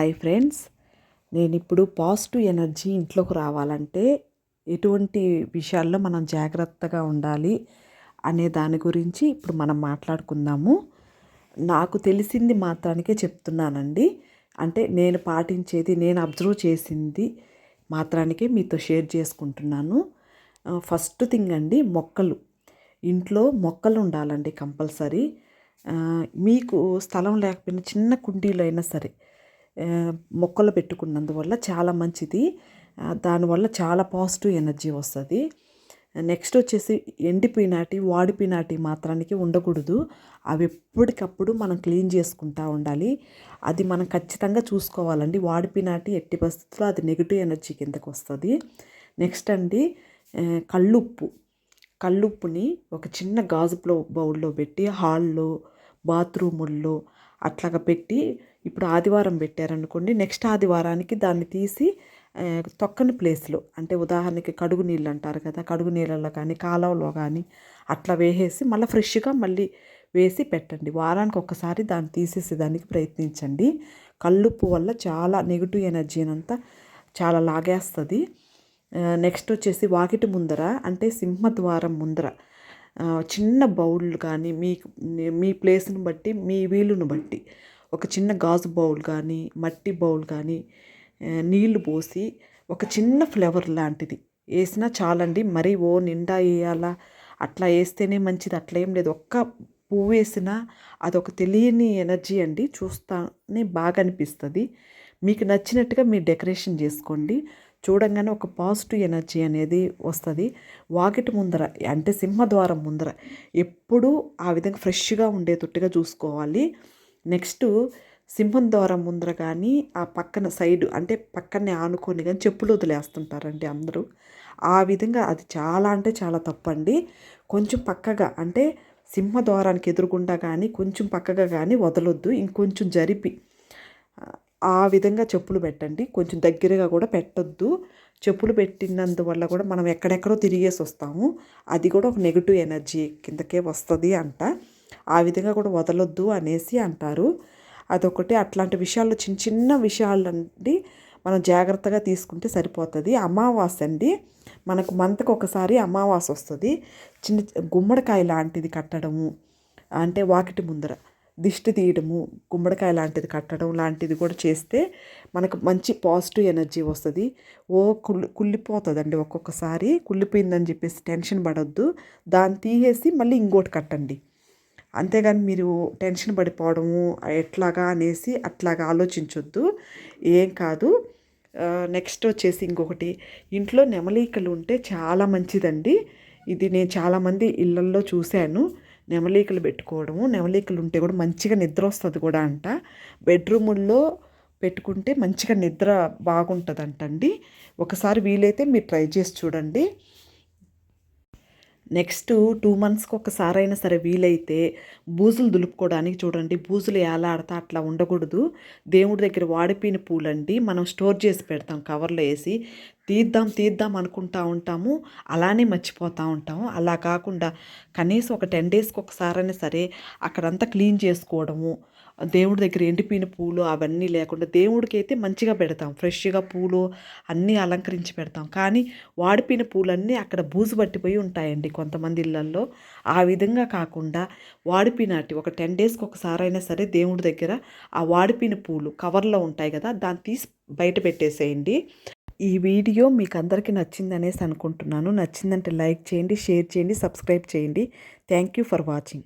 Hi friends, నేను ఇప్పుడు positive energy ఇంట్లోకి రావాలంటే ఎటువంటి విషయాల్లో మనం జాగ్రత్తగా ఉండాలి అనే దాని గురించి ఇప్పుడు మనం మాట్లాడుకుందాము. నాకు తెలిసింది మాత్రానికే చెప్తున్నానండి. అంటే నేను పాటించేది, నేను అబ్జర్వ్ చేసింది మాత్రానికే మీతో షేర్ చేసుకుంటున్నాను. ఫస్ట్ థింగ్ అండి, మొక్కలు. ఇంట్లో మొక్కలు ఉండాలండి కంపల్సరీ. మీకు స్థలం లేకపోయినా చిన్న కుండీలో అయినా సరే మొక్కలు పెట్టుకున్నందువల్ల చాలా మంచిది. దానివల్ల చాలా పాజిటివ్ ఎనర్జీ వస్తుంది. నెక్స్ట్ వచ్చేసి ఎండిపోయినాటి, వాడిపోయినాటి మాత్రానికి ఉండకూడదు. అవి ఎప్పటికప్పుడు మనం క్లీన్ చేసుకుంటూ ఉండాలి. అది మనం ఖచ్చితంగా చూసుకోవాలండి. వాడిపోయినాటి ఎట్టి పరిస్థితుల్లో అది నెగిటివ్ ఎనర్జీ కిందకు వస్తుంది. నెక్స్ట్ అండి, కల్లుప్పుని ఒక చిన్న గాజు బౌల్లో పెట్టి హాల్లో, బాత్రూముల్లో అట్లాగా పెట్టి, ఇప్పుడు ఆదివారం పెట్టారనుకోండి, నెక్స్ట్ ఆదివారానికి దాన్ని తీసి తొక్కని ప్లేస్లో, అంటే ఉదాహరణకి కడుగు నీళ్ళు అంటారు కదా, కడుగు నీళ్ళలో కానీ కాలువలో కానీ అట్లా వేసేసి మళ్ళీ ఫ్రెష్గా మళ్ళీ వేసి పెట్టండి. వారానికి ఒక్కసారి దాన్ని తీసేసేదానికి ప్రయత్నించండి. కల్లుప్పు వల్ల చాలా నెగిటివ్ ఎనర్జీ అంతా చాలా లాగేస్తుంది. నెక్స్ట్ వచ్చేసి వాకిటి ముందర, అంటే సింహద్వారం ముందర చిన్న బౌల్ కానీ మీ ప్లేస్ని బట్టి, మీ వీలును బట్టి ఒక చిన్న గాజు బౌల్ కానీ మట్టి బౌల్ కానీ నీళ్లు పోసి ఒక చిన్న ఫ్లవర్ లాంటిది వేసినా చాలండి. మరీ నిండా వేయాలా అట్లా వేస్తేనే మంచిది అట్లా ఏం లేదు. ఒక్క పువ్వు వేసినా అదొక తెలియని ఎనర్జీ అండి. చూస్తానే బాగా అనిపిస్తుంది. మీకు నచ్చినట్టుగా మీరు డెకరేషన్ చేసుకోండి. చూడంగానే ఒక పాజిటివ్ ఎనర్జీ అనేది వస్తుంది. వాకిటి ముందర, అంటే సింహద్వారం ముందర ఎప్పుడూ ఆ విధంగా ఫ్రెష్గా ఉండేటట్టుగా చూసుకోవాలి. నెక్స్ట్ సింహద్వారం ముందర కానీ ఆ పక్కన సైడు, అంటే పక్కనే ఆనుకొని కానీ చెప్పులు వదిలేస్తుంటారండి అందరూ. ఆ విధంగా అది చాలా అంటే చాలా తప్పండి. కొంచెం పక్కగా, అంటే సింహద్వారానికి ఎదురుగుండా కానీ కొంచెం పక్కగా కానీ వదలొద్దు. ఇంకొంచెం జరిపి ఆ విధంగా చెప్పులు పెట్టండి. కొంచెం దగ్గరగా కూడా పెట్టొద్దు. చెప్పులు పెట్టినందువల్ల కూడా మనం ఎక్కడెక్కడో తిరిగేసి వస్తాము. అది కూడా ఒక నెగిటివ్ ఎనర్జీ కిందకే వస్తుంది అంట. ఆ విధంగా కూడా వదలొద్దు అనేసి అంటారు. అదొకటి. అట్లాంటి విషయాల్లో చిన్న చిన్న విషయాలండి మనం జాగ్రత్తగా తీసుకుంటే సరిపోతుంది. అమావాస్య అండి, మనకు మంత్కి ఒకసారి అమావాస్య వస్తుంది. చిన్న గుమ్మడికాయ లాంటిది కట్టడము, అంటే వాకిటి ముందర దిష్టి తీయడము, గుమ్మడికాయ లాంటిది కట్టడం లాంటిది కూడా చేస్తే మనకు మంచి పాజిటివ్ ఎనర్జీ వస్తుంది. కుళ్ళిపోతుందండి ఒక్కొక్కసారి. కుళ్ళిపోయిందని చెప్పేసి టెన్షన్ పడొద్దు. దాన్ని తీసేసి మళ్ళీ ఇంకోటి కట్టండి. అంతేగాని మీరు టెన్షన్ పడిపోవడము ఎట్లాగా అనేసి అట్లాగా ఆలోచించొద్దు. ఏం కాదు. నెక్స్ట్ వచ్చేసి ఇంకొకటి, ఇంట్లో నెమలీకలు ఉంటే చాలా మంచిదండి. ఇది నేను చాలామంది ఇళ్ళల్లో చూశాను. నెమలీకలు పెట్టుకోవడము, నెమలీకలు ఉంటే కూడా మంచిగా నిద్ర వస్తుంది కూడా అంట. బెడ్రూముల్లో పెట్టుకుంటే మంచిగా నిద్ర బాగుంటుందంటండి. ఒకసారి వీలైతే మీరు ట్రై చేసి చూడండి. నెక్స్ట్ 2 monthsకి ఒకసారి అయినా సరే వీలైతే బూజులు దులుపుకోవడానికి చూడండి. బూజులు ఏలాడతా అట్లా ఉండకూడదు. దేవుడి దగ్గర వాడిపోయిన పూలండి మనం స్టోర్ చేసి పెడతాం కవర్లో వేసి. తీద్దాం అనుకుంటా ఉంటాము, అలానే మర్చిపోతూ ఉంటాము. అలా కాకుండా కనీసం ఒక 10 daysకి ఒకసారైనా సరే అక్కడంతా క్లీన్ చేసుకోవడము. దేవుడి దగ్గర ఎండిపోయిన పూలు అవన్నీ లేకుండా దేవుడికి అయితే మంచిగా పెడతాం, ఫ్రెష్గా పూలు అన్నీ అలంకరించి పెడతాం. కానీ వాడిపోయిన పూలన్నీ అక్కడ బూజు పట్టిపోయి ఉంటాయండి కొంతమంది ఇళ్ళల్లో. ఆ విధంగా కాకుండా వాడిపోయినట్టు ఒక 10 daysకి ఒకసారి అయినా సరే దేవుడి దగ్గర ఆ వాడిపోయిన పూలు కవర్లో ఉంటాయి కదా, దాన్ని తీసి బయట పెట్టేసేయండి. ఈ వీడియో మీకు అందరికీ నచ్చిందనేసి అనుకుంటున్నాను. నచ్చిందంటే లైక్ చేయండి, షేర్ చేయండి, సబ్స్క్రైబ్ చేయండి. Thank you for watching.